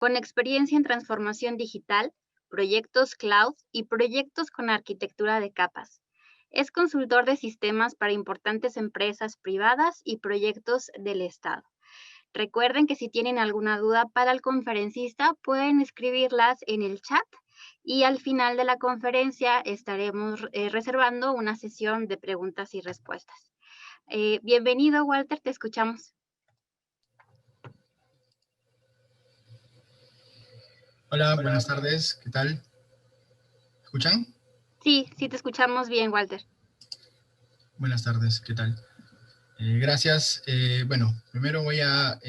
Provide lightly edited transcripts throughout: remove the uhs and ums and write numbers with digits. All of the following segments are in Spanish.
con experiencia en transformación digital, proyectos cloud y proyectos con arquitectura de capas. Es consultor de sistemas para importantes empresas privadas y proyectos del Estado. Recuerden que si tienen alguna duda para el conferencista, pueden escribirlas en el chat y al final de la conferencia estaremos reservando una sesión de preguntas y respuestas. Bienvenido, Walter, te escuchamos. Hola, buenas tardes, ¿qué tal? ¿Me escuchan? Sí, te escuchamos bien, Walter. Buenas tardes, ¿qué tal? Gracias. Bueno, primero voy a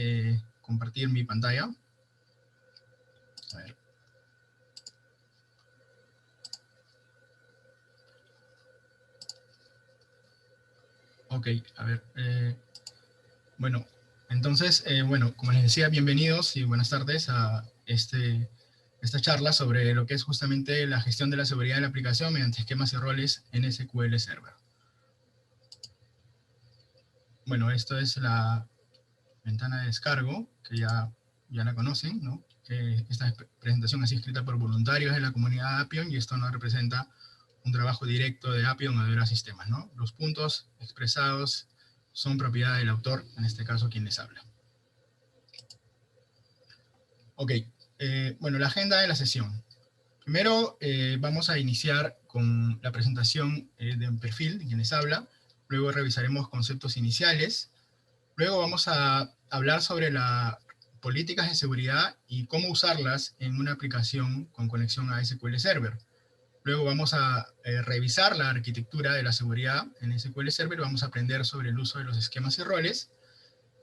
compartir mi pantalla. A ver. Ok, a ver. Bueno, entonces, como les decía, bienvenidos y buenas tardes a esta charla sobre lo que es justamente la gestión de la seguridad de la aplicación mediante esquemas y roles en SQL Server. Bueno, esto es la ventana de descargo, que ya la conocen, ¿no? Esta presentación es escrita por voluntarios de la comunidad Appium y esto no representa un trabajo directo de Appium o de otros sistemas, ¿no? Los puntos expresados son propiedad del autor, en este caso quien les habla. Ok, bueno, la agenda de la sesión. Primero vamos a iniciar con la presentación de un perfil de quien les habla, luego revisaremos conceptos iniciales, luego vamos a hablar sobre las políticas de seguridad y cómo usarlas en una aplicación con conexión a SQL Server. Luego vamos a revisar la arquitectura de la seguridad en SQL Server, vamos a aprender sobre el uso de los esquemas y roles,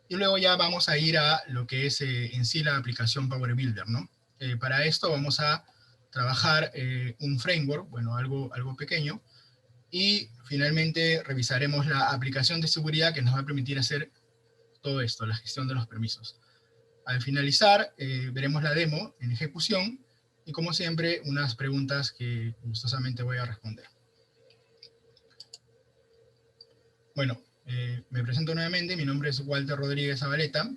y luego ya vamos a ir a lo que es en sí la aplicación Power Builder, ¿no? Para esto vamos a trabajar un framework, bueno, algo pequeño, y finalmente revisaremos la aplicación de seguridad que nos va a permitir hacer todo esto, la gestión de los permisos. Al finalizar, veremos la demo en ejecución y, como siempre, unas preguntas que gustosamente voy a responder. Bueno, me presento nuevamente, mi nombre es Walter Rodríguez Zabaleta,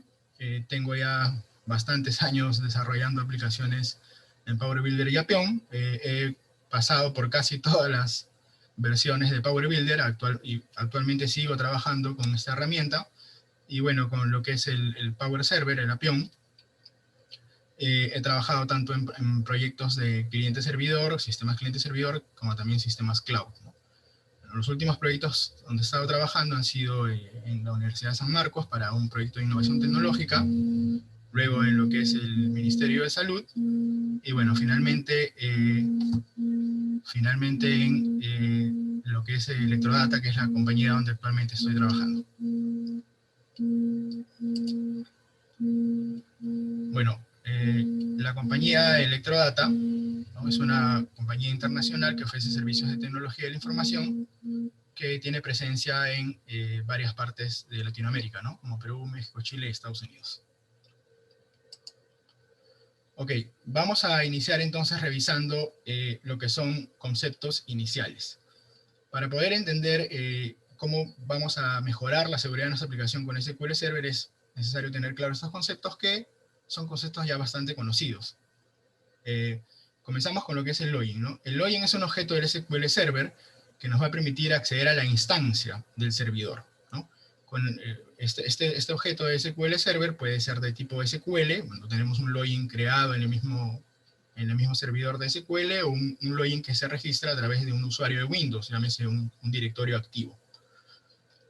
tengo ya bastantes años desarrollando aplicaciones en Power Builder y Appium, he pasado por casi todas las versiones de Power Builder, actualmente sigo trabajando con esta herramienta, y bueno, con lo que es el Power Server, el Appium, he trabajado tanto en proyectos de cliente-servidor, sistemas cliente-servidor, como también sistemas cloud, ¿no? Los últimos proyectos donde he estado trabajando han sido en la Universidad de San Marcos para un proyecto de innovación tecnológica, luego en lo que es el Ministerio de Salud, y bueno, finalmente en lo que es Electrodata, que es la compañía donde actualmente estoy trabajando. Bueno, la compañía Electrodata, ¿no? Es una compañía internacional que ofrece servicios de tecnología de la información que tiene presencia en varias partes de Latinoamérica, ¿no? Como Perú, México, Chile y Estados Unidos. Ok, vamos a iniciar entonces revisando lo que son conceptos iniciales. Para poder entender cómo vamos a mejorar la seguridad de nuestra aplicación con SQL Server es necesario tener claros estos conceptos, que son conceptos ya bastante conocidos. Comenzamos con lo que es el login, ¿no? El login es un objeto del SQL Server que nos va a permitir acceder a la instancia del servidor, ¿no? Con este objeto de SQL Server puede ser de tipo SQL, cuando tenemos un login creado en el mismo servidor de SQL, o un login que se registra a través de un usuario de Windows, llámese un directorio activo.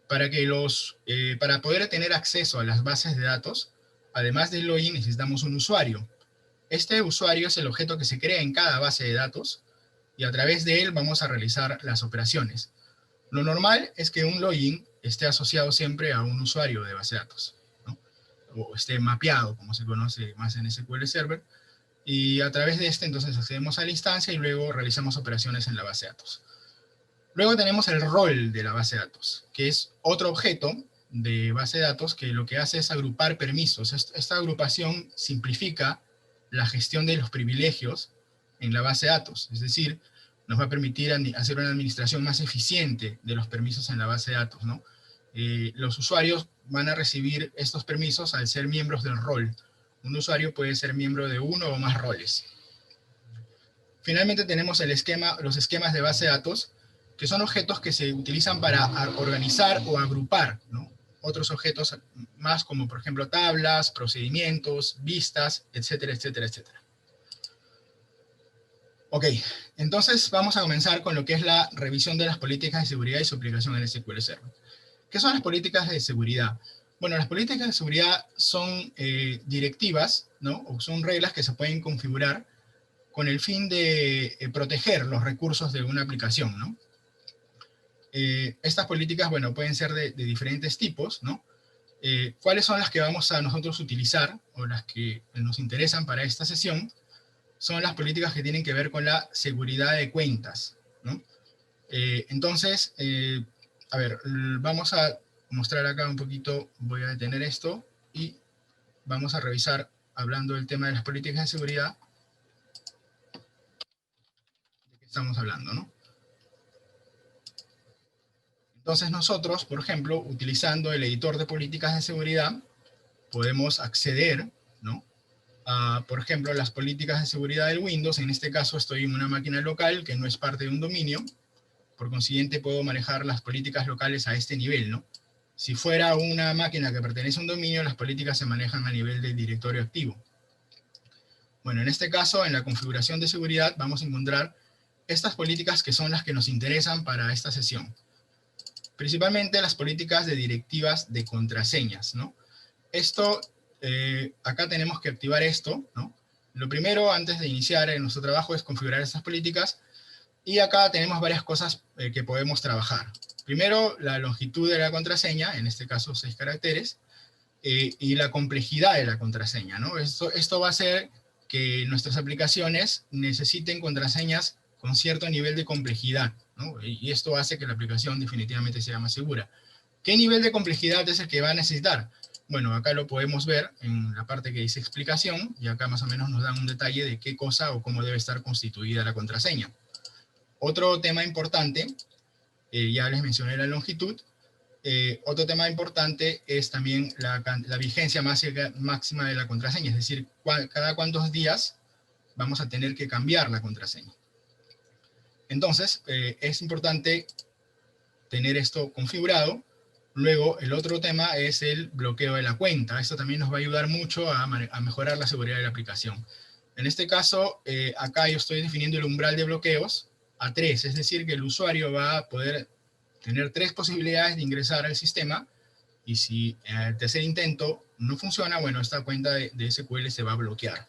Para poder tener acceso a las bases de datos, además del login necesitamos un usuario. Este usuario es el objeto que se crea en cada base de datos, y a través de él vamos a realizar las operaciones. Lo normal es que un login esté asociado siempre a un usuario de base de datos, ¿no? O esté mapeado, como se conoce más en SQL Server, y a través de este entonces accedemos a la instancia y luego realizamos operaciones en la base de datos. Luego tenemos el rol de la base de datos, que es otro objeto de base de datos que lo que hace es agrupar permisos. Esta agrupación simplifica la gestión de los privilegios en la base de datos, es decir, nos va a permitir hacer una administración más eficiente de los permisos en la base de datos, ¿no? Los usuarios van a recibir estos permisos al ser miembros del rol. Un usuario puede ser miembro de uno o más roles. Finalmente tenemos los esquemas de base de datos, que son objetos que se utilizan para organizar o agrupar, ¿no?, otros objetos más, como por ejemplo tablas, procedimientos, vistas, etcétera, etcétera, etcétera. Ok, entonces vamos a comenzar con lo que es la revisión de las políticas de seguridad y su aplicación en SQL Server. ¿Qué son las políticas de seguridad? Bueno, las políticas de seguridad son directivas, ¿no?, o son reglas que se pueden configurar con el fin de proteger los recursos de una aplicación, ¿no? Estas políticas, bueno, pueden ser de diferentes tipos, ¿no? ¿Cuáles son las que vamos a nosotros utilizar, o las que nos interesan para esta sesión? Son las políticas que tienen que ver con la seguridad de cuentas, ¿no? Entonces, a ver, vamos a mostrar acá un poquito, voy a detener esto, y vamos a revisar, hablando del tema de las políticas de seguridad, de qué estamos hablando, ¿no? Entonces nosotros, por ejemplo, utilizando el editor de políticas de seguridad, podemos acceder, ¿no?, a, por ejemplo, las políticas de seguridad del Windows. En este caso estoy en una máquina local que no es parte de un dominio, por consiguiente puedo manejar las políticas locales a este nivel, ¿no? Si fuera una máquina que pertenece a un dominio, las políticas se manejan a nivel del directorio activo. Bueno, en este caso, en la configuración de seguridad, vamos a encontrar estas políticas que son las que nos interesan para esta sesión. Principalmente las políticas de directivas de contraseñas, ¿no? Esto, acá tenemos que activar esto, ¿no? Lo primero, antes de iniciar en nuestro trabajo, es configurar estas políticas, y acá tenemos varias cosas que podemos trabajar. Primero, la longitud de la contraseña, en este caso 6 caracteres, y la complejidad de la contraseña, ¿no? Esto va a hacer que nuestras aplicaciones necesiten contraseñas con cierto nivel de complejidad, ¿no? Y esto hace que la aplicación definitivamente sea más segura. ¿Qué nivel de complejidad es el que va a necesitar? Bueno, acá lo podemos ver en la parte que dice explicación, y acá más o menos nos dan un detalle de qué cosa o cómo debe estar constituida la contraseña. Otro tema importante, ya les mencioné la longitud, otro tema importante es también la vigencia máxima de la contraseña, es decir, cada cuántos días vamos a tener que cambiar la contraseña. Entonces, es importante tener esto configurado. Luego, el otro tema es el bloqueo de la cuenta. Esto también nos va a ayudar mucho a mejorar la seguridad de la aplicación. En este caso, acá yo estoy definiendo el umbral de bloqueos a 3, es decir, que el usuario va a poder tener 3 posibilidades de ingresar al sistema, y si el tercer intento no funciona, bueno, esta cuenta de SQL se va a bloquear.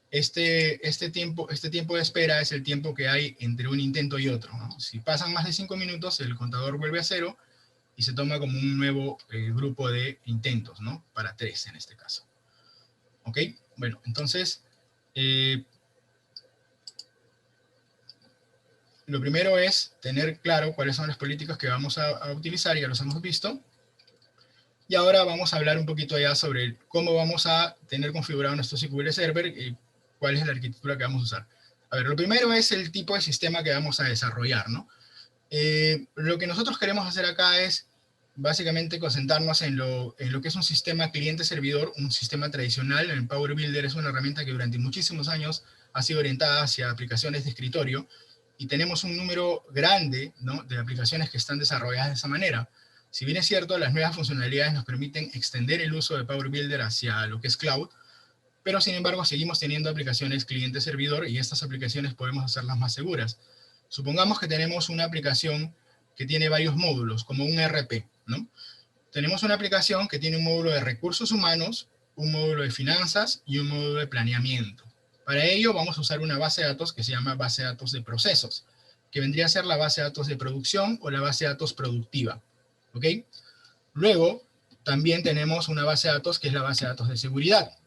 Este tiempo de espera es el tiempo que hay entre un intento y otro, ¿no? Si pasan más de 5 minutos, el contador vuelve a 0, y se toma como un nuevo grupo de intentos, ¿no? Para 3 en este caso. ¿Ok? Bueno, entonces, lo primero es tener claro cuáles son las políticas que vamos a utilizar, ya los hemos visto. Y ahora vamos a hablar un poquito ya sobre cómo vamos a tener configurado nuestro SQL Server y cuál es la arquitectura que vamos a usar. A ver, lo primero es el tipo de sistema que vamos a desarrollar, ¿no? Lo que nosotros queremos hacer acá es básicamente concentrarnos en lo que es un sistema cliente-servidor, un sistema tradicional. El Power Builder es una herramienta que durante muchísimos años ha sido orientada hacia aplicaciones de escritorio, y tenemos un número grande, ¿no?, de aplicaciones que están desarrolladas de esa manera. Si bien es cierto, las nuevas funcionalidades nos permiten extender el uso de Power Builder hacia lo que es cloud, pero sin embargo seguimos teniendo aplicaciones cliente-servidor, y estas aplicaciones podemos hacerlas más seguras. Supongamos que tenemos una aplicación que tiene varios módulos, como un ERP, ¿no? Tenemos una aplicación que tiene un módulo de recursos humanos, un módulo de finanzas y un módulo de planeamiento. Para ello vamos a usar una base de datos que se llama base de datos de procesos, que vendría a ser la base de datos de producción o la base de datos productiva. ¿Ok? Luego, también tenemos una base de datos que es la base de datos de seguridad,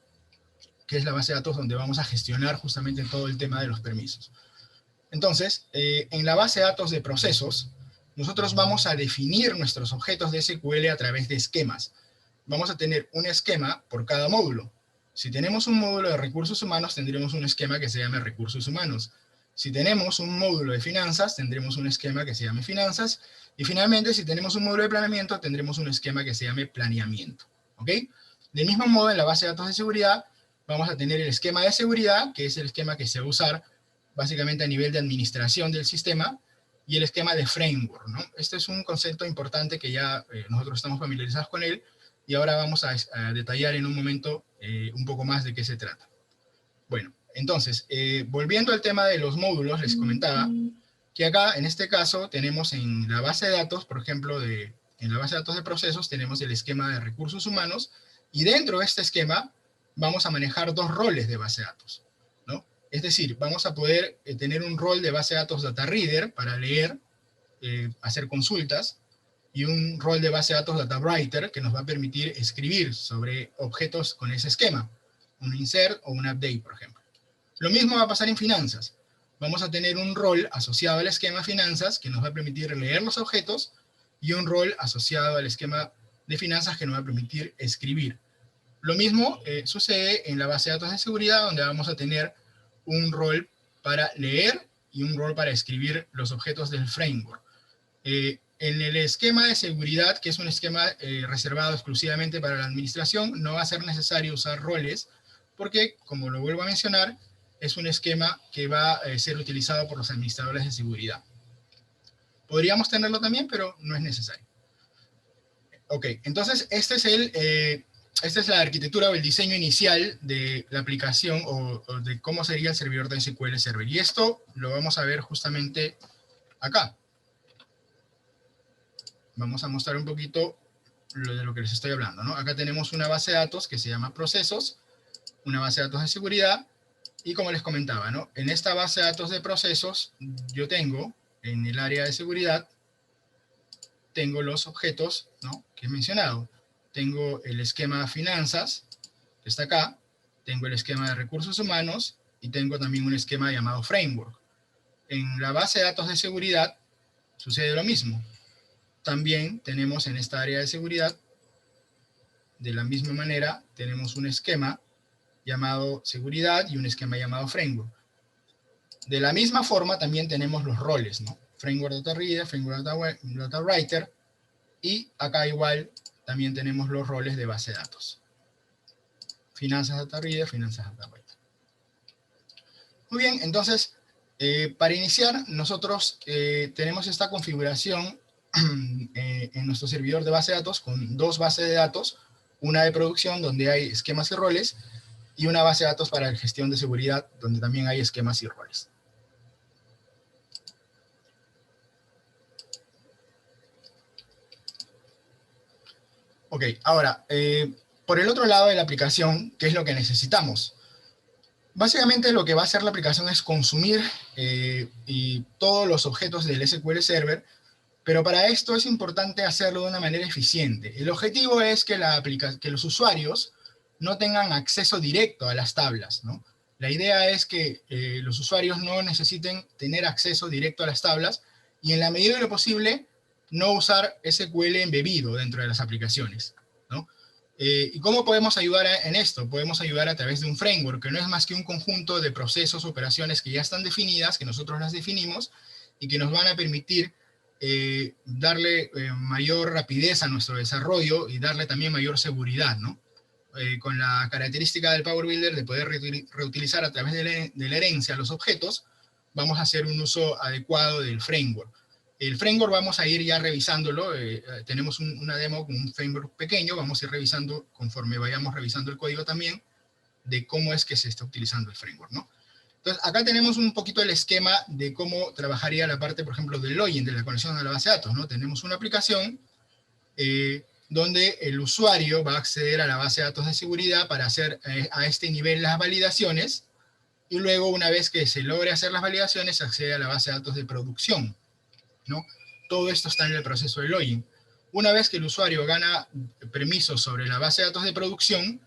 que es la base de datos donde vamos a gestionar justamente todo el tema de los permisos. Entonces, en la base de datos de procesos, nosotros vamos a definir nuestros objetos de SQL a través de esquemas. Vamos a tener un esquema por cada módulo. Si tenemos un módulo de recursos humanos, tendremos un esquema que se llame recursos humanos. Si tenemos un módulo de finanzas, tendremos un esquema que se llame finanzas. Y finalmente, si tenemos un módulo de planeamiento, tendremos un esquema que se llame planeamiento. ¿Ok? Del mismo modo, en la base de datos de seguridad, vamos a tener el esquema de seguridad, que es el esquema que se va a usar básicamente a nivel de administración del sistema, y el esquema de framework, ¿no? Este es un concepto importante que ya nosotros estamos familiarizados con él, y ahora vamos a detallar en un momento un poco más de qué se trata. Bueno, entonces, volviendo al tema de los módulos, les comentaba que acá, en este caso, tenemos en la base de datos, por ejemplo, en la base de datos de procesos, tenemos el esquema de recursos humanos, y dentro de este esquema vamos a manejar dos roles de base de datos, ¿no? Es decir, vamos a poder tener un rol de base de datos data reader para leer, hacer consultas, y un rol de base de datos data writer que nos va a permitir escribir sobre objetos con ese esquema, un insert o un update, por ejemplo. Lo mismo va a pasar en finanzas. Vamos a tener un rol asociado al esquema finanzas que nos va a permitir leer los objetos, y un rol asociado al esquema de finanzas que nos va a permitir escribir. Lo mismo sucede en la base de datos de seguridad, donde vamos a tener un rol para leer y un rol para escribir los objetos del framework. En el esquema de seguridad, que es un esquema reservado exclusivamente para la administración, no va a ser necesario usar roles, porque, como lo vuelvo a mencionar, es un esquema que va a ser utilizado por los administradores de seguridad. Podríamos tenerlo también, pero no es necesario. Ok, entonces esta es la arquitectura o el diseño inicial de la aplicación o de cómo sería el servidor de SQL Server. Y esto lo vamos a ver justamente acá. Vamos a mostrar un poquito de lo que les estoy hablando, ¿no? Acá tenemos una base de datos que se llama procesos, una base de datos de seguridad, y como les comentaba, ¿no? En esta base de datos de procesos, yo tengo, en el área de seguridad, tengo los objetos, ¿no?, que he mencionado. Tengo el esquema finanzas, que está acá, tengo el esquema de recursos humanos, y tengo también un esquema llamado framework. En la base de datos de seguridad sucede lo mismo. También tenemos en esta área de seguridad, de la misma manera, tenemos un esquema llamado seguridad y un esquema llamado framework. De la misma forma también tenemos los roles, ¿no? Framework Data Reader, Framework Data Writer, y acá igual también tenemos los roles de base de datos. Finanzas Data Reader, Finanzas Data Writer. Muy bien, entonces, para iniciar, nosotros tenemos esta configuración en nuestro servidor de base de datos con dos bases de datos, una de producción donde hay esquemas y roles, y una base de datos para la gestión de seguridad donde también hay esquemas y roles. Ok, ahora, por el otro lado de la aplicación, ¿qué es lo que necesitamos? Básicamente lo que va a hacer la aplicación es consumir y todos los objetos del SQL Server, pero para esto es importante hacerlo de una manera eficiente. El objetivo es que los usuarios no tengan acceso directo a las tablas, ¿no? La idea es que los usuarios no necesiten tener acceso directo a las tablas, y en la medida de lo posible no usar SQL embebido dentro de las aplicaciones, ¿no? ¿Y cómo podemos ayudar en esto? Podemos ayudar a través de un framework, que no es más que un conjunto de procesos, operaciones que ya están definidas, que nosotros las definimos, y que nos van a permitir darle mayor rapidez a nuestro desarrollo y darle también mayor seguridad, ¿no? Con la característica del Power Builder de poder reutilizar a través de la herencia los objetos, vamos a hacer un uso adecuado del framework. El framework vamos a ir ya revisándolo, tenemos una demo con un framework pequeño, vamos a ir revisando conforme vayamos revisando el código también, de cómo es que se está utilizando el framework, ¿no? Entonces, acá tenemos un poquito el esquema de cómo trabajaría la parte, por ejemplo, del login, de la conexión a la base de datos, ¿no? Tenemos una aplicación donde el usuario va a acceder a la base de datos de seguridad para hacer a este nivel las validaciones, y luego, una vez que se logre hacer las validaciones, accede a la base de datos de producción, ¿no? Todo esto está en el proceso de login. Una vez que el usuario gana permisos sobre la base de datos de producción,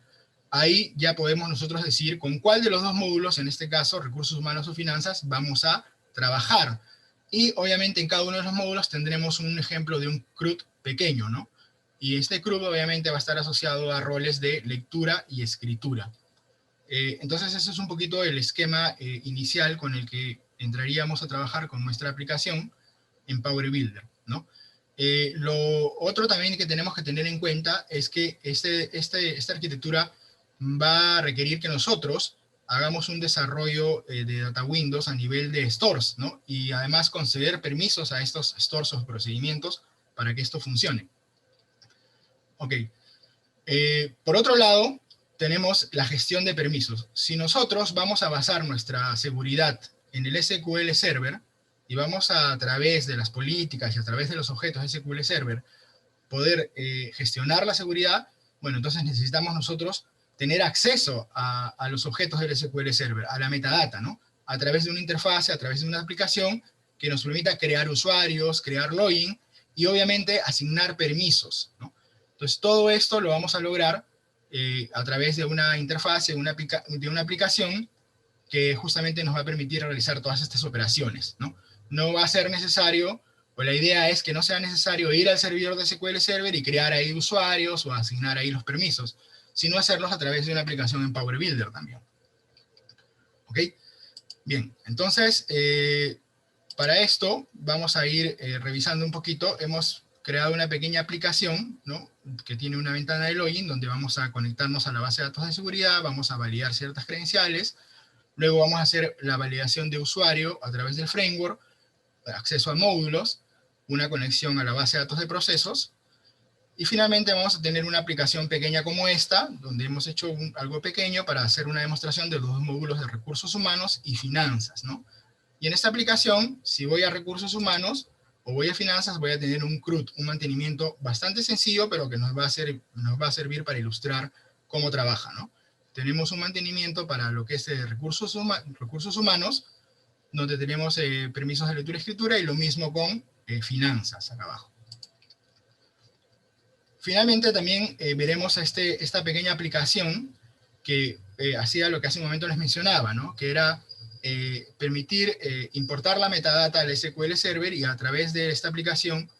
ahí ya podemos nosotros decir con cuál de los dos módulos, en este caso, recursos humanos o finanzas, vamos a trabajar. Y obviamente en cada uno de los módulos tendremos un ejemplo de un CRUD pequeño, ¿no? Y este CRUD obviamente va a estar asociado a roles de lectura y escritura. Entonces ese es un poquito el esquema inicial con el que entraríamos a trabajar con nuestra aplicación en Power Builder, ¿no? Lo otro también que tenemos que tener en cuenta es que esta arquitectura va a requerir que nosotros hagamos un desarrollo de Data Windows a nivel de stores, ¿no? Y además conceder permisos a estos stores o procedimientos para que esto funcione. Ok. Por otro lado, tenemos la gestión de permisos. Si nosotros vamos a basar nuestra seguridad en el SQL Server, y vamos a través de las políticas y a través de los objetos de SQL Server, poder gestionar la seguridad, bueno, entonces necesitamos nosotros tener acceso a los objetos del SQL Server, a la metadata, ¿no? A través de una interfase, a través de una aplicación que nos permita crear usuarios, crear login y obviamente asignar permisos, ¿no? Entonces todo esto lo vamos a lograr a través de una interfase, de una aplicación que justamente nos va a permitir realizar todas estas operaciones, ¿no? No va a ser necesario, o la idea es que no sea necesario ir al servidor de SQL Server y crear ahí usuarios o asignar ahí los permisos, sino hacerlos a través de una aplicación en Power Builder también. ¿Ok? Bien, entonces, para esto vamos a ir revisando un poquito. Hemos creado una pequeña aplicación, ¿no? Que tiene una ventana de login donde vamos a conectarnos a la base de datos de seguridad, vamos a validar ciertas credenciales. Luego vamos a hacer la validación de usuario a través del framework, acceso a módulos, una conexión a la base de datos de procesos, y finalmente vamos a tener una aplicación pequeña como esta, donde hemos hecho algo pequeño para hacer una demostración de los dos módulos de recursos humanos y finanzas, ¿no? Y en esta aplicación, si voy a recursos humanos o voy a finanzas, voy a tener un CRUD, un mantenimiento bastante sencillo, pero que nos va a servir para ilustrar cómo trabaja, ¿no? Tenemos un mantenimiento para lo que es recursos humanos, donde tenemos permisos de lectura y escritura, y lo mismo con finanzas, acá abajo. Finalmente también veremos esta pequeña aplicación que hacía lo que hace un momento les mencionaba, ¿no? Que era permitir importar la metadata al SQL Server y a través de esta aplicación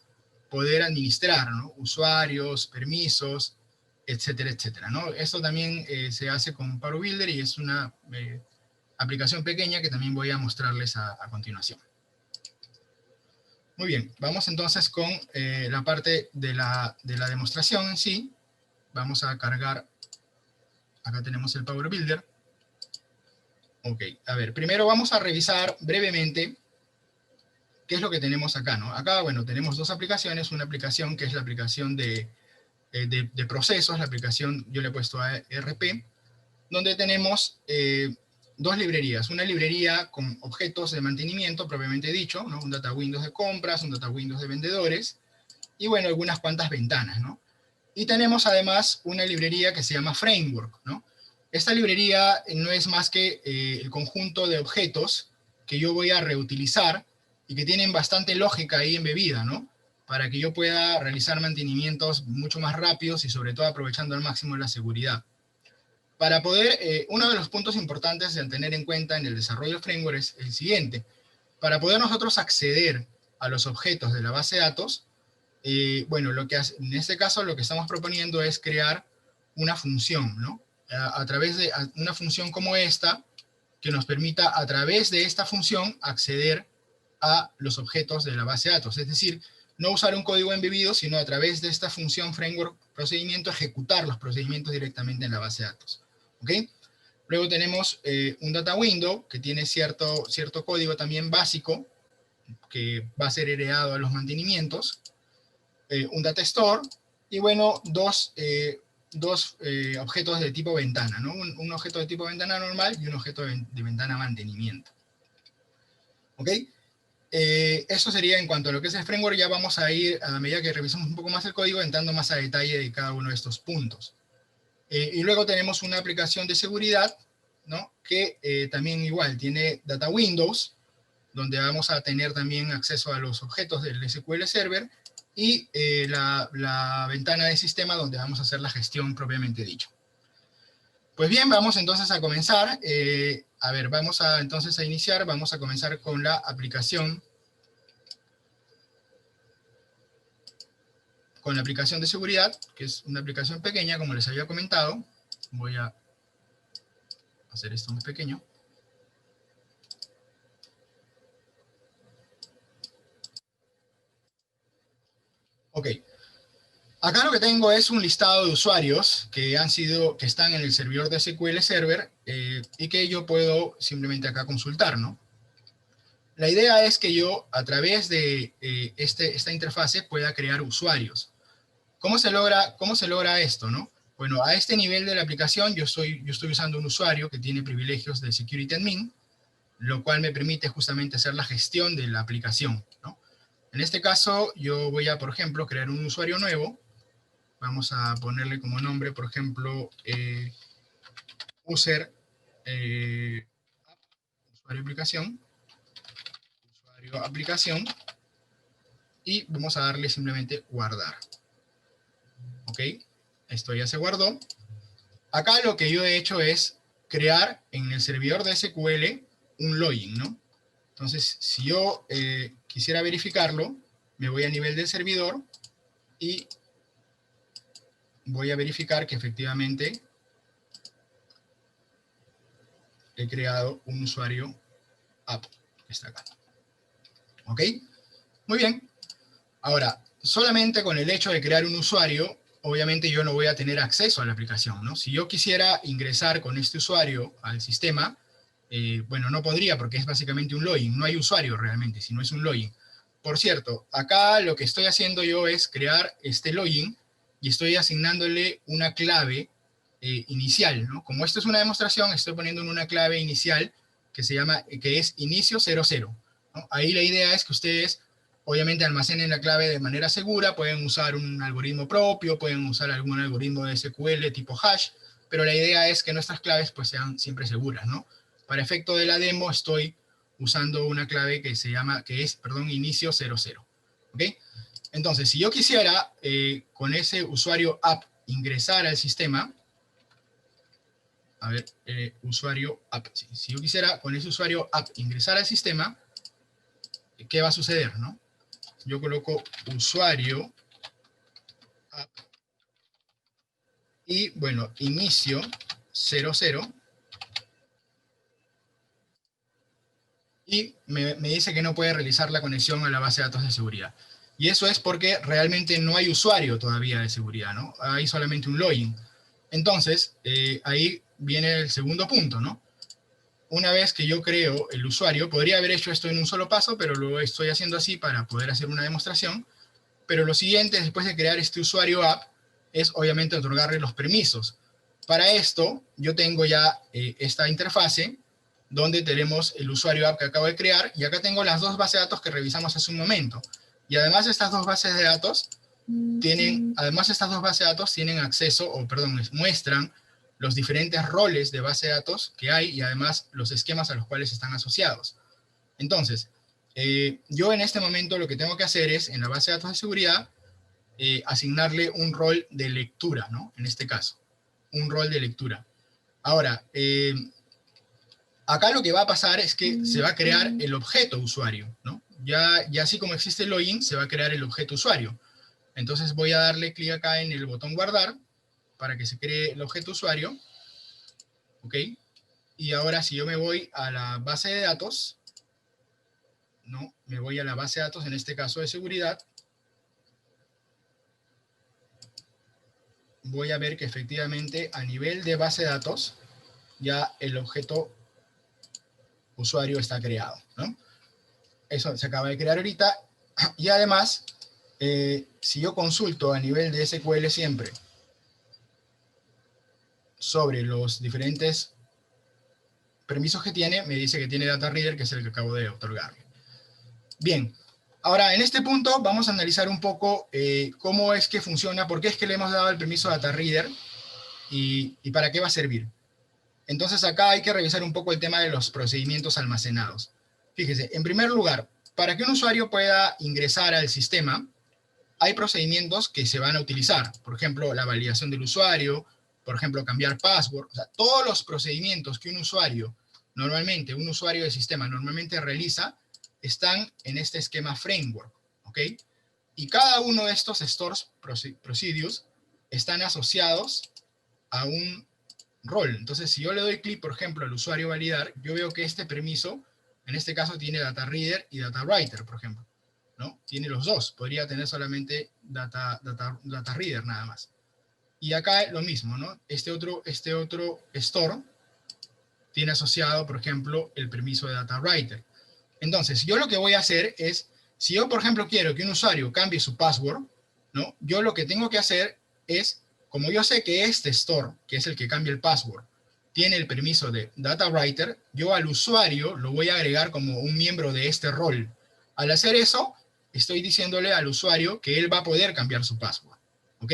poder administrar, ¿no? Usuarios, permisos, etcétera, etcétera, ¿no? Esto también se hace con Power Builder y es una aplicación pequeña que también voy a mostrarles a continuación. Muy bien, vamos entonces con la parte de la demostración en sí. Vamos a cargar, acá tenemos el Power Builder. Ok, a ver, primero vamos a revisar brevemente qué es lo que tenemos acá, ¿no? Acá, bueno, tenemos dos aplicaciones, una aplicación que es la aplicación de procesos, la aplicación, yo le he puesto a ERP, donde tenemos dos librerías. Una librería con objetos de mantenimiento, propiamente dicho, ¿no? Un Data Windows de compras, un Data Windows de vendedores, y bueno, algunas cuantas ventanas, ¿no? Y tenemos además una librería que se llama Framework, ¿no? Esta librería no es más que el conjunto de objetos que yo voy a reutilizar y que tienen bastante lógica ahí embebida, ¿no? Para que yo pueda realizar mantenimientos mucho más rápidos y sobre todo aprovechando al máximo la seguridad. Para poder, uno de los puntos importantes de tener en cuenta en el desarrollo del framework es el siguiente. Para poder nosotros acceder a los objetos de la base de datos, bueno, en este caso lo que estamos proponiendo es crear una función, ¿no? A través de una función como esta, que nos permita a través de esta función acceder a los objetos de la base de datos. Es decir, no usar un código embebido, sino a través de esta función framework procedimiento ejecutar los procedimientos directamente en la base de datos. ¿Ok? Luego tenemos un data window que tiene cierto código también básico que va a ser heredado a los mantenimientos. Un data store y bueno, dos objetos de tipo ventana, ¿no? Un objeto de tipo ventana normal y un objeto de ventana mantenimiento. ¿Ok? Eso sería en cuanto a lo que es el framework. Ya vamos a ir, a medida que revisamos un poco más el código, entrando más a detalle de cada uno de estos puntos. Y luego tenemos una aplicación de seguridad, ¿no? Que también igual tiene Data Windows, donde vamos a tener también acceso a los objetos del SQL Server, y la ventana de sistema donde vamos a hacer la gestión propiamente dicho. Pues bien, vamos entonces a comenzar. A ver, entonces a iniciar, vamos a comenzar con la aplicación. Con la aplicación de seguridad, que es una aplicación pequeña, como les había comentado. Voy a hacer esto muy pequeño. Ok. Acá lo que tengo es un listado de usuarios que están en el servidor de SQL Server y que yo puedo simplemente acá consultar, ¿no? La idea es que yo, a través de esta interfase, pueda crear usuarios. ¿Cómo se logra esto, no? Bueno, a este nivel de la aplicación yo estoy usando un usuario que tiene privilegios de Security Admin, lo cual me permite justamente hacer la gestión de la aplicación, ¿no? En este caso, yo voy a, por ejemplo, crear un usuario nuevo. Vamos a ponerle como nombre, por ejemplo, user, usuario aplicación, y vamos a darle simplemente guardar. ¿Ok? Esto ya se guardó. Acá lo que yo he hecho es crear en el servidor de SQL un login, ¿no? Entonces, si yo quisiera verificarlo, me voy a nivel del servidor y voy a verificar que efectivamente he creado un usuario app, que está acá. ¿Ok? Muy bien. Ahora, solamente con el hecho de crear un usuario, obviamente yo no voy a tener acceso a la aplicación, ¿no? Si yo quisiera ingresar con este usuario al sistema, bueno, no podría porque es básicamente un login. No hay usuario realmente, sino es un login. Por cierto, acá lo que estoy haciendo yo es crear este login y estoy asignándole una clave inicial, ¿no? Como esto es una demostración, estoy poniendo una clave inicial que es inicio 00, ¿no? Ahí la idea es que ustedes obviamente almacenen la clave de manera segura, pueden usar un algoritmo propio, pueden usar algún algoritmo de SQL tipo hash, pero la idea es que nuestras claves pues sean siempre seguras, ¿no? Para efecto de la demo estoy usando una clave que es inicio 00, ¿ok? Entonces, si yo quisiera con ese usuario app ingresar al sistema, a ver, usuario app, sí. Si yo quisiera con ese usuario app ingresar al sistema, ¿qué va a suceder, no? Yo coloco usuario app y, bueno, inicio 00 y me dice que no puede realizar la conexión a la base de datos de seguridad. Y eso es porque realmente no hay usuario todavía de seguridad, ¿no? Hay solamente un login. Entonces, ahí viene el segundo punto, ¿no? Una vez que yo creo el usuario, podría haber hecho esto en un solo paso, pero lo estoy haciendo así para poder hacer una demostración. Pero lo siguiente, después de crear este usuario app, es obviamente otorgarle los permisos. Para esto, yo tengo ya esta interfase, donde tenemos el usuario app que acabo de crear, y acá tengo las dos bases de datos que revisamos hace un momento. Y además estas dos bases de datos tienen acceso, les muestran los diferentes roles de base de datos que hay, y además los esquemas a los cuales están asociados. Entonces, yo en este momento lo que tengo que hacer es, en la base de datos de seguridad, asignarle un rol de lectura, ¿no? En este caso, un rol de lectura. Ahora, acá lo que va a pasar es que se va a crear el objeto usuario, ¿no? Ya así como existe el login, se va a crear el objeto usuario. Entonces voy a darle clic acá en el botón guardar para que se cree el objeto usuario. ¿Ok? Y ahora si yo me voy a la base de datos, ¿no? Me voy a la base de datos, en este caso de seguridad, voy a ver que efectivamente a nivel de base de datos ya el objeto usuario está creado, ¿no? Eso se acaba de crear ahorita. Y además, si yo consulto a nivel de SQL siempre sobre los diferentes permisos que tiene, me dice que tiene data reader, que es el que acabo de otorgarle. Bien, ahora en este punto vamos a analizar un poco cómo es que funciona, por qué es que le hemos dado el permiso data reader y para qué va a servir. Entonces acá hay que revisar un poco el tema de los procedimientos almacenados. Fíjese, en primer lugar, para que un usuario pueda ingresar al sistema, hay procedimientos que se van a utilizar. Por ejemplo, la validación del usuario, por ejemplo, cambiar password. O sea, todos los procedimientos que un usuario de sistema normalmente realiza, están en este esquema framework, ¿ok? Y cada uno de estos stores procedures están asociados a un rol. Entonces, si yo le doy clic, por ejemplo, al usuario validar, yo veo que este permiso, en este caso, tiene data reader y data writer, por ejemplo. ¿no? Tiene los dos, podría tener solamente data reader nada más. Y acá lo mismo, ¿no? Este otro store tiene asociado, por ejemplo, el permiso de data writer. Entonces, yo lo que voy a hacer es, si yo, por ejemplo, quiero que un usuario cambie su password, ¿no? Yo lo que tengo que hacer es, como yo sé que este store, que es el que cambia el password, tiene el permiso de data writer, yo al usuario lo voy a agregar como un miembro de este rol. Al hacer eso, estoy diciéndole al usuario que él va a poder cambiar su password, ¿ok?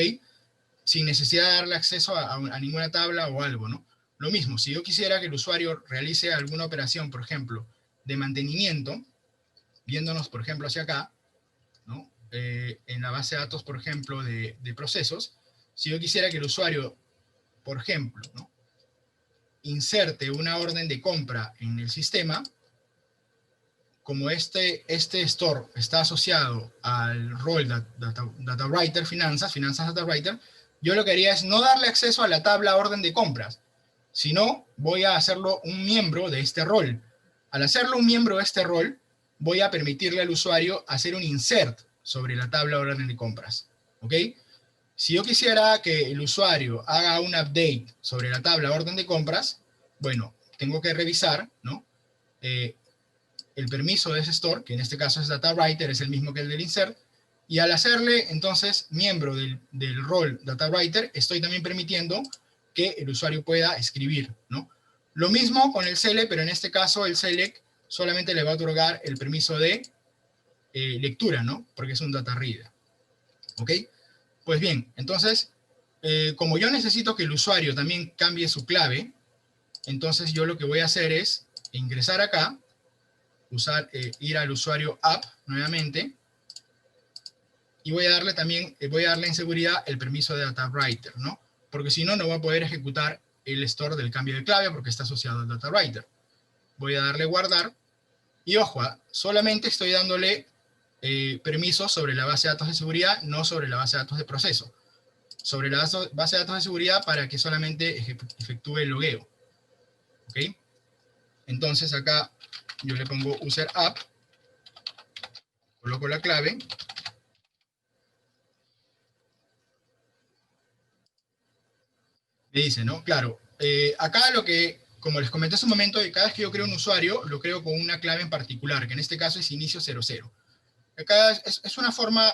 Sin necesidad de darle acceso a ninguna tabla o algo, ¿no? Lo mismo, si yo quisiera que el usuario realice alguna operación, por ejemplo, de mantenimiento, viéndonos, por ejemplo, hacia acá, ¿no? En la base de datos, por ejemplo, de procesos, si yo quisiera que el usuario, por ejemplo, ¿no? inserte una orden de compra en el sistema, como este store está asociado al rol data writer, finanzas data writer, yo lo que haría es no darle acceso a la tabla orden de compras, sino voy a hacerlo un miembro de este rol. Al hacerlo un miembro de este rol, voy a permitirle al usuario hacer un insert sobre la tabla orden de compras. ¿Ok? Si yo quisiera que el usuario haga un update sobre la tabla orden de compras, bueno, tengo que revisar, ¿no? El permiso de ese store, que en este caso es data writer, es el mismo que el del insert, y al hacerle entonces miembro del rol data writer, estoy también permitiendo que el usuario pueda escribir, ¿no? Lo mismo con el select, pero en este caso el select solamente le va a otorgar el permiso de lectura, ¿no? Porque es un data reader, ¿ok? Pues bien, entonces, como yo necesito que el usuario también cambie su clave, entonces yo lo que voy a hacer es ingresar acá, ir al usuario app nuevamente, y voy a darle también, voy a darle en seguridad el permiso de data writer, ¿no? Porque si no, no va a poder ejecutar el store del cambio de clave porque está asociado al data writer. Voy a darle guardar, y ojo, solamente estoy dándole permisos sobre la base de datos de seguridad, no sobre la base de datos de proceso. Sobre la base de datos de seguridad para que solamente efectúe el logueo. ¿Ok? Entonces acá yo le pongo user app, coloco la clave, me dice, ¿no? Claro, acá lo que, como les comenté hace un momento, cada vez que yo creo un usuario, lo creo con una clave en particular, que en este caso es inicio 00. Acá es una forma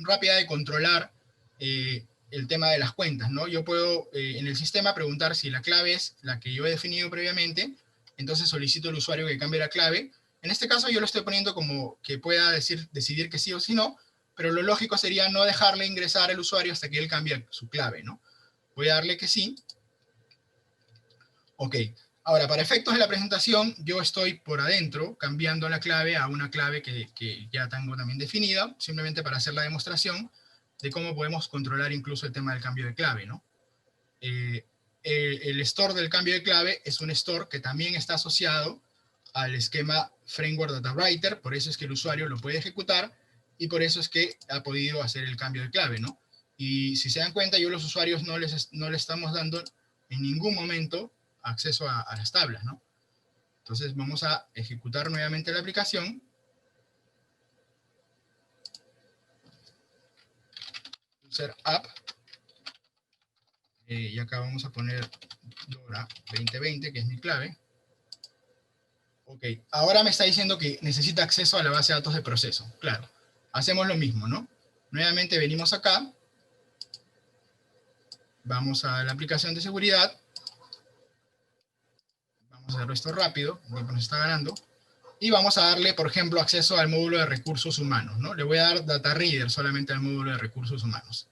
rápida de controlar el tema de las cuentas, ¿no? Yo puedo en el sistema preguntar si la clave es la que yo he definido previamente, entonces solicito al usuario que cambie la clave. En este caso yo lo estoy poniendo como que pueda decidir que sí o sí no, pero lo lógico sería no dejarle ingresar al usuario hasta que él cambie su clave, ¿no? Voy a darle que sí. Ok. Ahora, para efectos de la presentación, yo estoy por adentro cambiando la clave a una clave que ya tengo también definida, simplemente para hacer la demostración de cómo podemos controlar incluso el tema del cambio de clave, ¿no? El store del cambio de clave es un store que también está asociado al esquema Framework Data Writer, por eso es que el usuario lo puede ejecutar y por eso es que ha podido hacer el cambio de clave, ¿no? Y si se dan cuenta, yo a los usuarios no les estamos dando en ningún momento acceso a las tablas, ¿no? Entonces vamos a ejecutar nuevamente la aplicación. User app. Y acá vamos a poner Dora 2020, que es mi clave. Ok, ahora me está diciendo que necesita acceso a la base de datos de proceso. Claro, hacemos lo mismo, ¿no? Nuevamente venimos acá. Vamos a la aplicación de seguridad. Vamos a hacer esto rápido, el tiempo nos está ganando. Y vamos a darle, por ejemplo, acceso al módulo de recursos humanos, ¿no? Le voy a dar data reader solamente al módulo de recursos humanos.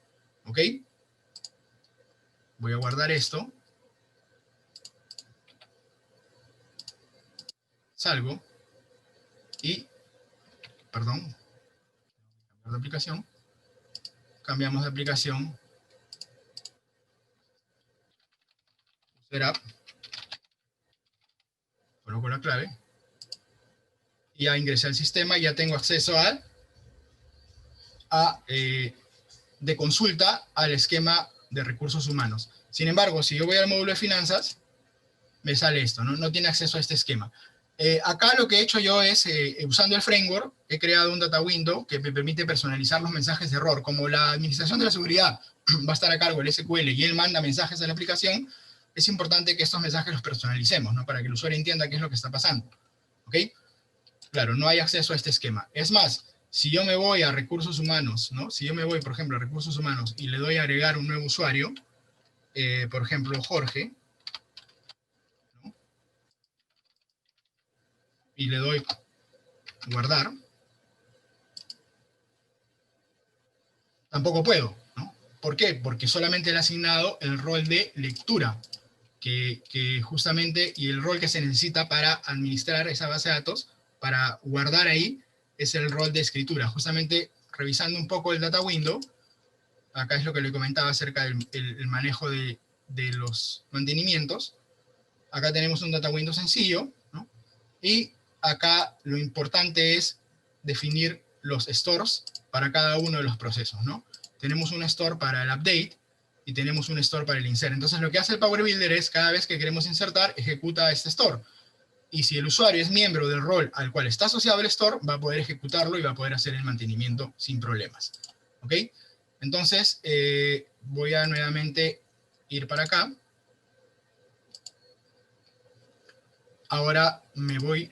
¿Ok? Voy a guardar esto. Salgo. Y, perdón, de aplicación. Cambiamos de aplicación. User app. Coloco la clave. Y ya ingresé al sistema y ya tengo acceso de consulta al esquema de recursos humanos. Sin embargo, si yo voy al módulo de finanzas, me sale esto, ¿no? No tiene acceso a este esquema. Acá lo que he hecho yo es, usando el framework, he creado un data window que me permite personalizar los mensajes de error. Como la administración de la seguridad va a estar a cargo del SQL y él manda mensajes a la aplicación, es importante que estos mensajes los personalicemos, ¿no? Para que el usuario entienda qué es lo que está pasando. ¿Ok? Claro, no hay acceso a este esquema. Es más, si yo me voy a recursos humanos, ¿no? Si yo me voy, por ejemplo, a recursos humanos y le doy a agregar un nuevo usuario, por ejemplo, Jorge, ¿no? Y le doy guardar, tampoco puedo, ¿no? ¿Por qué? Porque solamente le he asignado el rol de lectura, que justamente, y el rol que se necesita para administrar esa base de datos, para guardar ahí, es el rol de escritura. Justamente, revisando un poco el data window, acá es lo que le comentaba acerca del el manejo de los mantenimientos. Acá tenemos un data window sencillo, ¿no? Y acá lo importante es definir los stores para cada uno de los procesos, ¿no? Tenemos un store para el update y tenemos un store para el insert. Entonces lo que hace el Power Builder es, cada vez que queremos insertar, ejecuta este store. Y si el usuario es miembro del rol al cual está asociado el store, va a poder ejecutarlo y va a poder hacer el mantenimiento sin problemas. ¿Ok? Entonces, voy a nuevamente ir para acá. Ahora me voy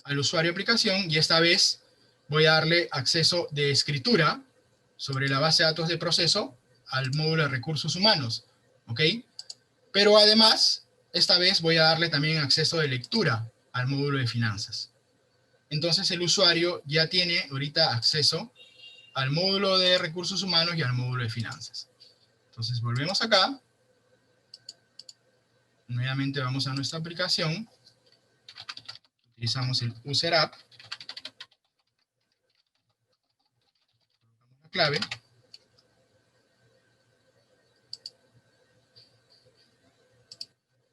al usuario aplicación y esta vez voy a darle acceso de escritura sobre la base de datos de proceso al módulo de recursos humanos, ¿ok? Pero además, esta vez voy a darle también acceso de lectura al módulo de finanzas. Entonces el usuario ya tiene ahorita acceso al módulo de recursos humanos y al módulo de finanzas. Entonces volvemos acá. Nuevamente vamos a nuestra aplicación. Utilizamos el user app. La clave.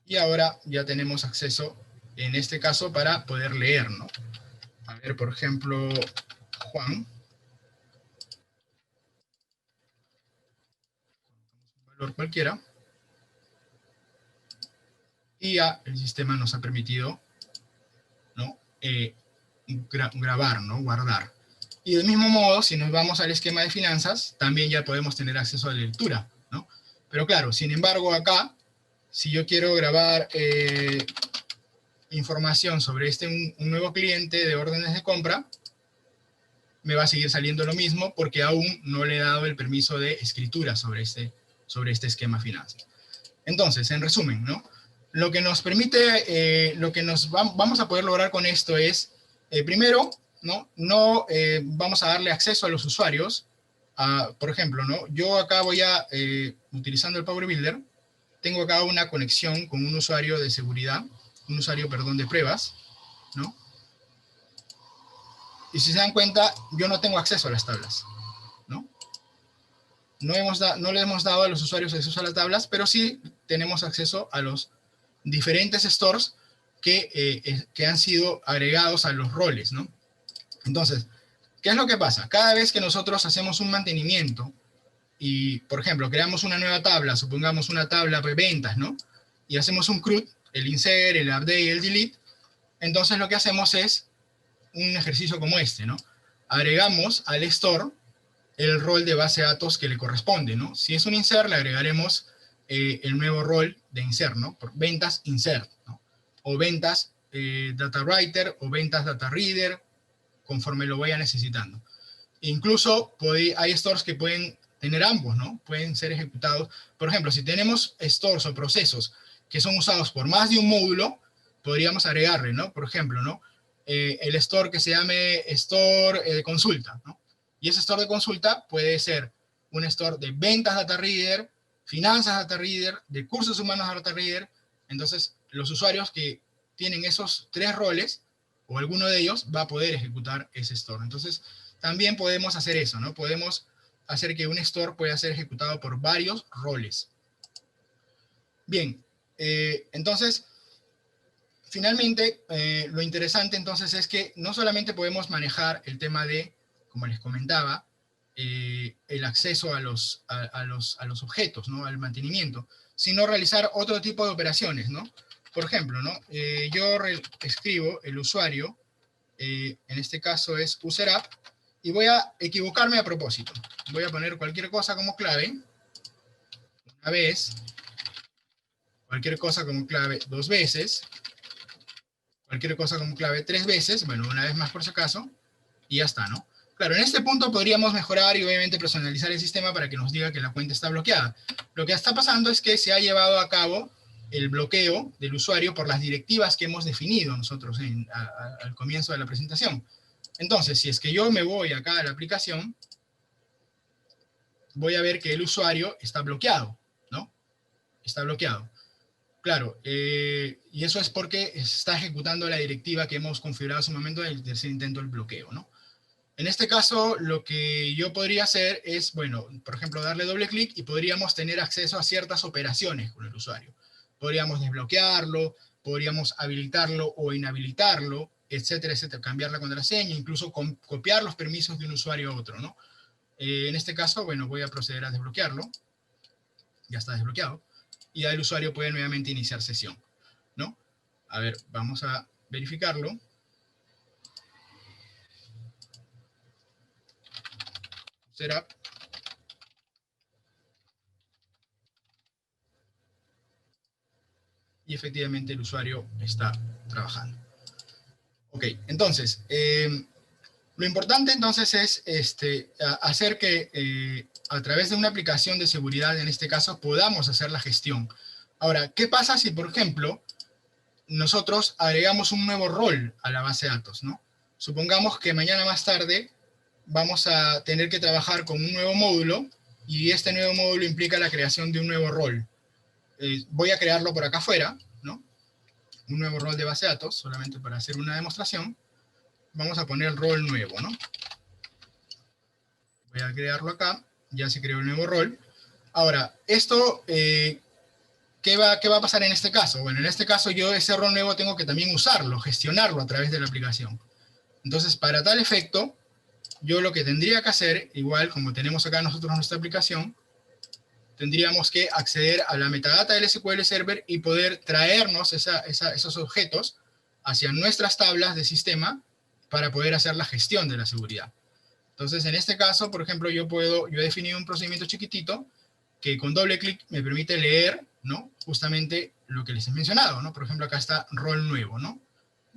Y ahora ya tenemos acceso, en este caso, para poder leer, ¿no? A ver, por ejemplo, Juan. Un valor cualquiera. Y ya el sistema nos ha permitido, ¿no? Grabar, ¿no? Guardar. Y del mismo modo, si nos vamos al esquema de finanzas, también ya podemos tener acceso a la lectura, ¿no? Pero claro, sin embargo, acá, si yo quiero grabar información sobre un nuevo cliente de órdenes de compra, me va a seguir saliendo lo mismo porque aún no le he dado el permiso de escritura sobre este esquema finanzas. Entonces, en resumen, ¿no? Lo que nos permite, lo que vamos a poder lograr con esto es, primero, no vamos a darle acceso a los usuarios. Por ejemplo, ¿no? Yo acá voy a, utilizando el Power Builder, tengo acá una conexión con un usuario de seguridad, un usuario, perdón, de pruebas, ¿no? Y si se dan cuenta, yo no tengo acceso a las tablas, ¿no? No le hemos dado a los usuarios acceso a las tablas, pero sí tenemos acceso a los diferentes stores que han sido agregados a los roles, ¿no? Entonces, ¿qué es lo que pasa? Cada vez que nosotros hacemos un mantenimiento y, por ejemplo, creamos una nueva tabla, supongamos una tabla de ventas, ¿no? Y hacemos un CRUD, el insert, el update y el delete, entonces lo que hacemos es un ejercicio como este, ¿no? Agregamos al store el rol de base de datos que le corresponde, ¿no? Si es un insert, le agregaremos el nuevo rol de insert, ¿no? Por ventas insert, ¿no? O ventas data writer o ventas data reader, conforme lo vaya necesitando. Incluso hay stores que pueden tener ambos, ¿no? Pueden ser ejecutados. Por ejemplo, si tenemos stores o procesos que son usados por más de un módulo, podríamos agregarle, ¿no? Por ejemplo, ¿no? El store que se llame store de consulta, ¿no? Y ese store de consulta puede ser un store de ventas data reader, finanzas data reader, de cursos humanos data reader. Entonces, los usuarios que tienen esos tres roles, o alguno de ellos, va a poder ejecutar ese store. Entonces, también podemos hacer eso, ¿no? Podemos hacer que un store pueda ser ejecutado por varios roles. Bien, entonces, finalmente, lo interesante entonces es que no solamente podemos manejar el tema de, como les comentaba, el acceso a los objetos, ¿no? Al mantenimiento, sino realizar otro tipo de operaciones, ¿no? por ejemplo, ¿no? Yo escribo el usuario, en este caso es userapp, y voy a equivocarme a propósito. Voy a poner cualquier cosa como clave, una vez, cualquier cosa como clave 2 veces, cualquier cosa como clave 3 veces, bueno, una vez más por si acaso, y ya está, ¿no? Claro, en este punto podríamos mejorar y obviamente personalizar el sistema para que nos diga que la cuenta está bloqueada. Lo que está pasando es que se ha llevado a cabo el bloqueo del usuario por las directivas que hemos definido nosotros al comienzo de la presentación. Entonces, si es que yo me voy acá a la aplicación, voy a ver que el usuario está bloqueado, ¿no? Está bloqueado. Claro, y eso es porque se está ejecutando la directiva que hemos configurado hace un momento del tercer intento del bloqueo, ¿no? En este caso, lo que yo podría hacer es, bueno, por ejemplo, darle doble clic y podríamos tener acceso a ciertas operaciones con el usuario. Podríamos desbloquearlo, podríamos habilitarlo o inhabilitarlo, etcétera, etcétera, cambiar la contraseña, incluso copiar los permisos de un usuario a otro, ¿no? En este caso, bueno, voy a proceder a desbloquearlo. Ya está desbloqueado. Y ya el usuario puede nuevamente iniciar sesión, ¿no? A ver, vamos a verificarlo. Será. Y efectivamente el usuario está trabajando. Ok, entonces, lo importante entonces es hacer que a través de una aplicación de seguridad, en este caso, podamos hacer la gestión. Ahora, ¿qué pasa si, por ejemplo, nosotros agregamos un nuevo rol a la base de datos, ¿no? Supongamos que mañana más tarde vamos a tener que trabajar con un nuevo módulo y este nuevo módulo implica la creación de un nuevo rol. Voy a crearlo por acá afuera, ¿no? Un nuevo rol de base de datos, solamente para hacer una demostración. Vamos a poner el rol nuevo, ¿no? Voy a crearlo acá, ya se creó el nuevo rol. Ahora, esto, ¿qué va a pasar en este caso? Bueno, en este caso yo ese rol nuevo tengo que también usarlo, gestionarlo a través de la aplicación. Entonces, para tal efecto, yo lo que tendría que hacer, igual como tenemos acá nosotros nuestra aplicación, tendríamos que acceder a la metadata del SQL Server y poder traernos esos objetos hacia nuestras tablas de sistema para poder hacer la gestión de la seguridad. Entonces, en este caso, por ejemplo, yo he definido un procedimiento chiquitito que con doble clic me permite leer, ¿no? Justamente lo que les he mencionado, ¿no? Por ejemplo, acá está rol nuevo, ¿no?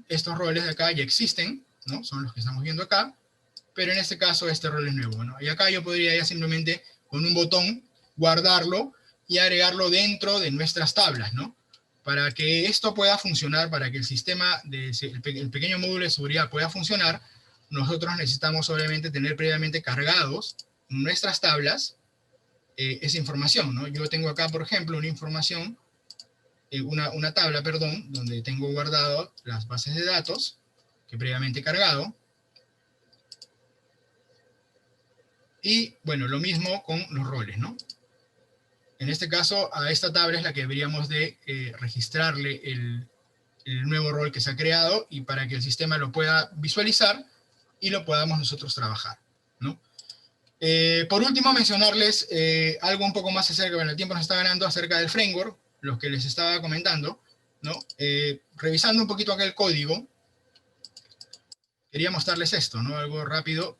Estos roles de acá ya existen, ¿no? Son los que estamos viendo acá, pero en este caso este rol es nuevo, ¿no? Y acá yo podría ya simplemente con un botón guardarlo y agregarlo dentro de nuestras tablas, ¿no? Para que esto pueda funcionar, para que el sistema, el pequeño módulo de seguridad pueda funcionar, nosotros necesitamos obviamente tener previamente cargados en nuestras tablas esa información, ¿no? Yo tengo acá, por ejemplo, una información, una tabla, perdón, donde tengo guardado las bases de datos que previamente he cargado. Y, bueno, lo mismo con los roles, ¿no? En este caso, a esta tabla es la que deberíamos de registrarle el nuevo rol que se ha creado y para que el sistema lo pueda visualizar y lo podamos nosotros trabajar, ¿no? Por último, mencionarles algo un poco más acerca, bueno, el tiempo nos está ganando, acerca del framework, los que les estaba comentando, ¿no? Revisando un poquito acá el código, quería mostrarles esto, ¿no? Algo rápido.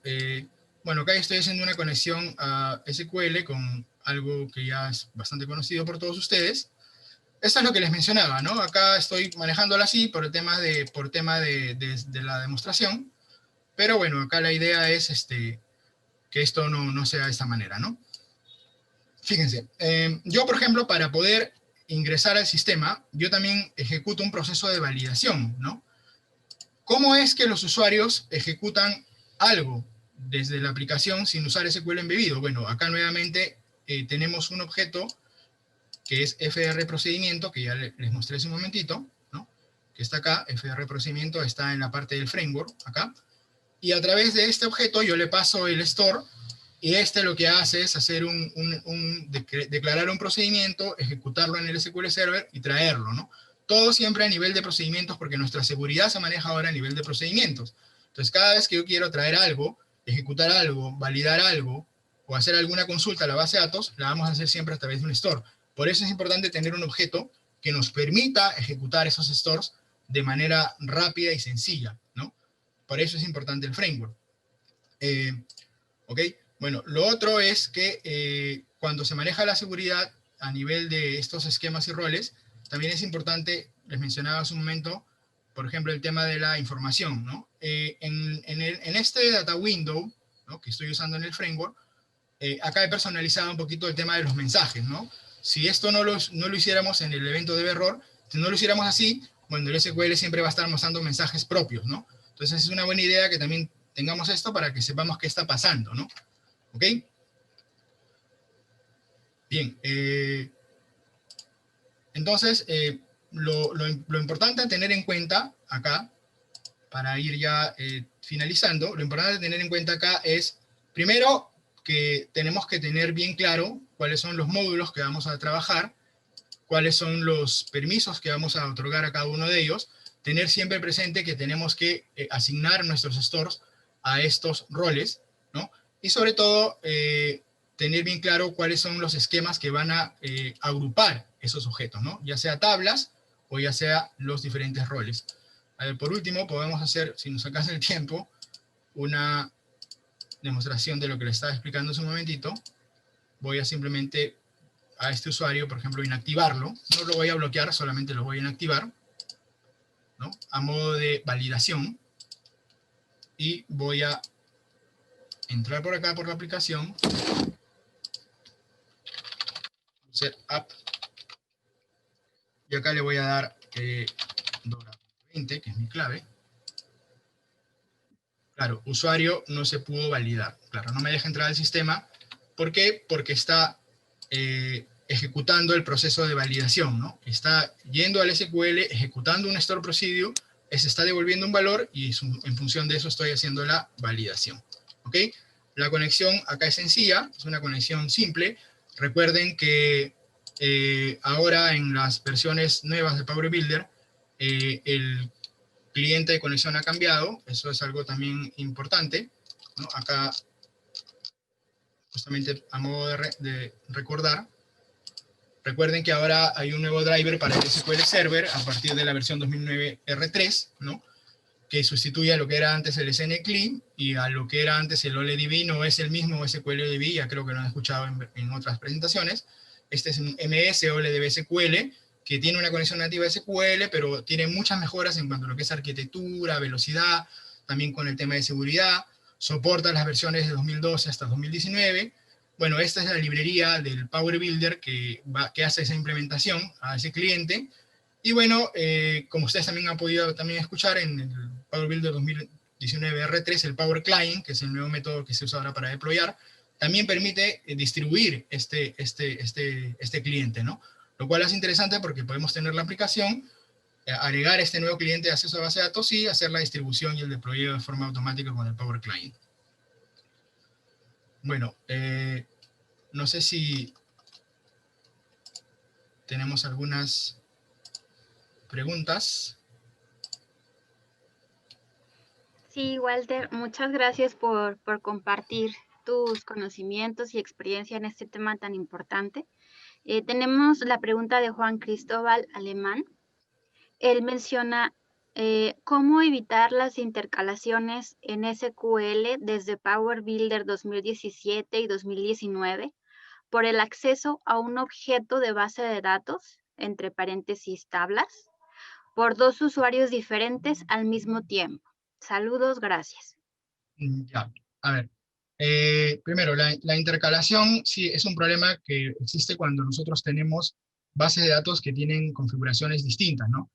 Bueno, acá estoy haciendo una conexión a SQL con algo que ya es bastante conocido por todos ustedes. Esto es lo que les mencionaba, ¿no? Acá estoy manejándolo así por el tema de la demostración, pero bueno, acá la idea es que esto no sea de esta manera, ¿no? Fíjense, yo, por ejemplo, para poder ingresar al sistema, yo también ejecuto un proceso de validación, ¿no? ¿Cómo es que los usuarios ejecutan algo desde la aplicación sin usar SQL embebido? Bueno, acá nuevamente tenemos un objeto que es FR procedimiento, que ya les mostré hace un momentito, ¿no? Que está acá, FR procedimiento está en la parte del framework, acá. Y a través de este objeto yo le paso el store, y lo que hace es hacer declarar un procedimiento, ejecutarlo en el SQL Server y traerlo, ¿no? Todo siempre a nivel de procedimientos, porque nuestra seguridad se maneja ahora a nivel de procedimientos. Entonces, cada vez que yo quiero traer algo, ejecutar algo, validar algo, o hacer alguna consulta a la base de datos, la vamos a hacer siempre a través de un store. Por eso es importante tener un objeto que nos permita ejecutar esos stores de manera rápida y sencilla, ¿no? Por eso es importante el framework. ¿Ok? Bueno, lo otro es que cuando se maneja la seguridad a nivel de estos esquemas y roles, también es importante, les mencionaba hace un momento, por ejemplo, el tema de la información, ¿no? En este data window, ¿no?, que estoy usando en el framework, acá he personalizado un poquito el tema de los mensajes, ¿no? Si esto no lo hiciéramos en el evento de error, si no lo hiciéramos así, bueno, el SQL siempre va a estar mostrando mensajes propios, ¿no? Entonces es una buena idea que también tengamos esto para que sepamos qué está pasando, ¿no? ¿Ok? Bien, entonces lo importante a tener en cuenta acá, para ir ya finalizando, lo importante a tener en cuenta acá es, primero, que tenemos que tener bien claro cuáles son los módulos que vamos a trabajar, cuáles son los permisos que vamos a otorgar a cada uno de ellos, tener siempre presente que tenemos que asignar nuestros stores a estos roles, ¿no? Y sobre todo, tener bien claro cuáles son los esquemas que van a agrupar esos objetos, ¿no? Ya sea tablas o ya sea los diferentes roles. A ver, por último, podemos hacer, si nos alcanza el tiempo, una demostración de lo que le estaba explicando hace un momentito. Voy a simplemente a este usuario, por ejemplo, inactivarlo. No lo voy a bloquear, solamente lo voy a inactivar, ¿no?, a modo de validación. Y voy a entrar por acá por la aplicación, set app, y acá le voy a dar Dora20, que es mi clave. Claro, usuario no se pudo validar. Claro, no me deja entrar al sistema. ¿Por qué? Porque está ejecutando el proceso de validación, ¿no? Está yendo al SQL, ejecutando un store procedure, se está devolviendo un valor y en función de eso estoy haciendo la validación. ¿Ok? La conexión acá es sencilla, es una conexión simple. Recuerden que ahora en las versiones nuevas de Power Builder, el cliente de conexión ha cambiado, eso es algo también importante, ¿no? Acá, justamente a modo de recordar, recuerden que ahora hay un nuevo driver para el SQL Server a partir de la versión 2009 R3, ¿no?, que sustituye a lo que era antes el SNCLI y a lo que era antes el OLEDB. No es el mismo SQLDB, ya creo que lo han escuchado en otras presentaciones. Este es un MS OLEDB SQL, que tiene una conexión nativa SQL, pero tiene muchas mejoras en cuanto a lo que es arquitectura, velocidad, también con el tema de seguridad, soporta las versiones de 2012 hasta 2019. Bueno, esta es la librería del Power Builder que hace esa implementación a ese cliente. Y bueno, como ustedes también han podido también escuchar en el Power Builder 2019 R3, el Power Client, que es el nuevo método que se usa ahora para deployar, también permite distribuir este cliente, ¿no? Lo cual es interesante porque podemos tener la aplicación, agregar este nuevo cliente de acceso a base de datos y hacer la distribución y el deployado de forma automática con el Power Client. Bueno, no sé si tenemos algunas preguntas. Sí, Walter, muchas gracias por compartir tus conocimientos y experiencia en este tema tan importante. Tenemos la pregunta de Juan Cristóbal Alemán. Él menciona cómo evitar las intercalaciones en SQL desde Power Builder 2017 y 2019 por el acceso a un objeto de base de datos, entre paréntesis tablas, por dos usuarios diferentes al mismo tiempo. Saludos, gracias. Ya, a ver. Primero, la intercalación sí es un problema que existe cuando nosotros tenemos bases de datos que tienen configuraciones distintas, ¿no?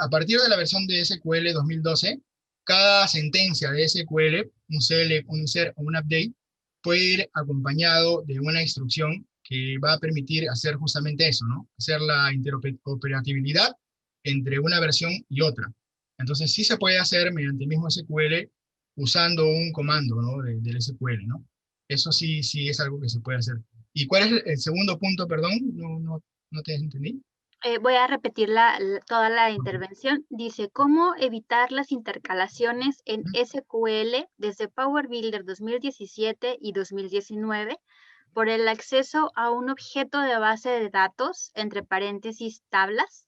A partir de la versión de SQL 2012, cada sentencia de SQL, un CL, un insert o un update, puede ir acompañado de una instrucción que va a permitir hacer justamente eso, ¿no? Hacer la interoperabilidad entre una versión y otra. Entonces sí se puede hacer mediante el mismo SQL usando un comando, ¿no?, del SQL, ¿no? Eso sí, sí es algo que se puede hacer. ¿Y cuál es el segundo punto, perdón? No te entendí. Voy a repetir toda la intervención. Dice, ¿cómo evitar las intercalaciones en SQL desde Power Builder 2017 y 2019 por el acceso a un objeto de base de datos, entre paréntesis tablas,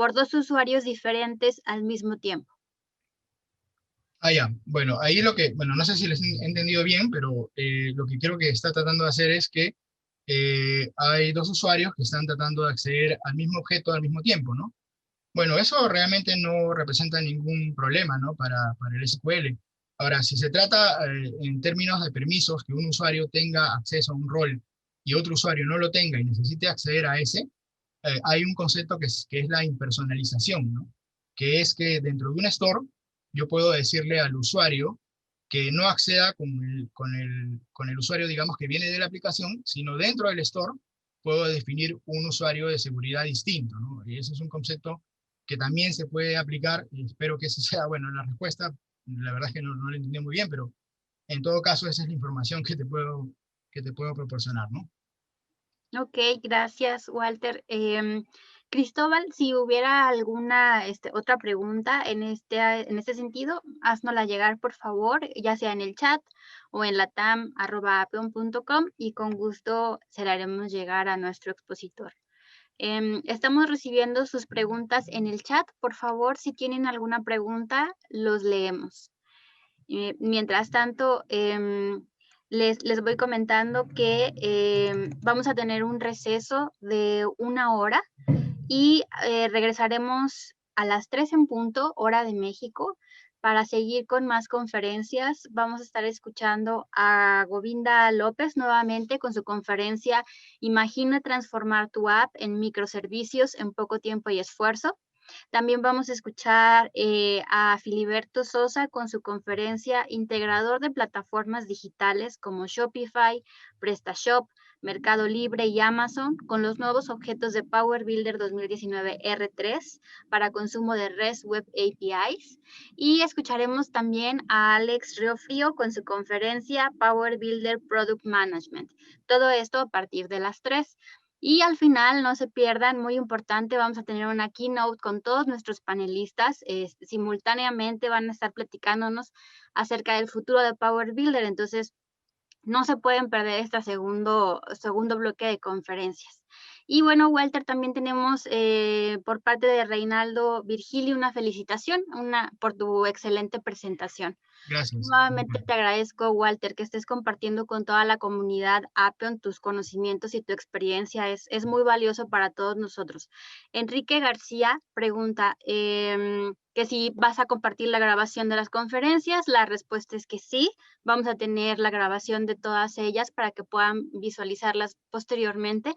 por 2 usuarios diferentes al mismo tiempo. Ah, ya. Bueno, ahí bueno, no sé si les he entendido bien, pero lo que creo que está tratando de hacer es que hay dos usuarios que están tratando de acceder al mismo objeto al mismo tiempo, ¿no? Bueno, eso realmente no representa ningún problema, ¿no? Para el SQL. Ahora, si se trata en términos de permisos, que un usuario tenga acceso a un rol y otro usuario no lo tenga y necesite acceder a ese, hay un concepto que es la impersonalización, ¿no? Que es que dentro de un store yo puedo decirle al usuario que no acceda con el usuario, digamos, que viene de la aplicación, sino dentro del store puedo definir un usuario de seguridad distinto, ¿no? Y ese es un concepto que también se puede aplicar, y espero que esa sea, bueno, la respuesta. La verdad es que no lo entendí muy bien, pero en todo caso esa es la información que te puedo proporcionar, ¿no? Ok, gracias, Walter. Cristóbal, si hubiera alguna otra pregunta en este sentido, haznosla llegar, por favor, ya sea en el chat o en latam@appium.com y con gusto se la haremos llegar a nuestro expositor. Estamos recibiendo sus preguntas en el chat. Por favor, si tienen alguna pregunta, los leemos. Mientras tanto, les voy comentando que vamos a tener un receso de 1 hora y regresaremos a las 3 en punto, hora de México, para seguir con más conferencias. Vamos a estar escuchando a Govinda López nuevamente con su conferencia Imagina transformar tu app en microservicios en poco tiempo y esfuerzo. También vamos a escuchar a Filiberto Sosa con su conferencia Integrador de plataformas digitales como Shopify, PrestaShop, Mercado Libre y Amazon con los nuevos objetos de Power Builder 2019 R3 para consumo de REST Web APIs. Y escucharemos también a Alex Riofrío con su conferencia Power Builder Product Management. Todo esto a partir de las 3. Y al final, no se pierdan, muy importante, vamos a tener una keynote con todos nuestros panelistas. Simultáneamente van a estar platicándonos acerca del futuro de Power Builder. Entonces, no se pueden perder este segundo bloque de conferencias. Y bueno, Walter, también tenemos por parte de Reinaldo Virgilio una felicitación por tu excelente presentación. Gracias. Nuevamente te agradezco, Walter, que estés compartiendo con toda la comunidad Appium tus conocimientos y tu experiencia. Es muy valioso para todos nosotros. Enrique García pregunta que si vas a compartir la grabación de las conferencias. La respuesta es que sí. Vamos a tener la grabación de todas ellas para que puedan visualizarlas posteriormente.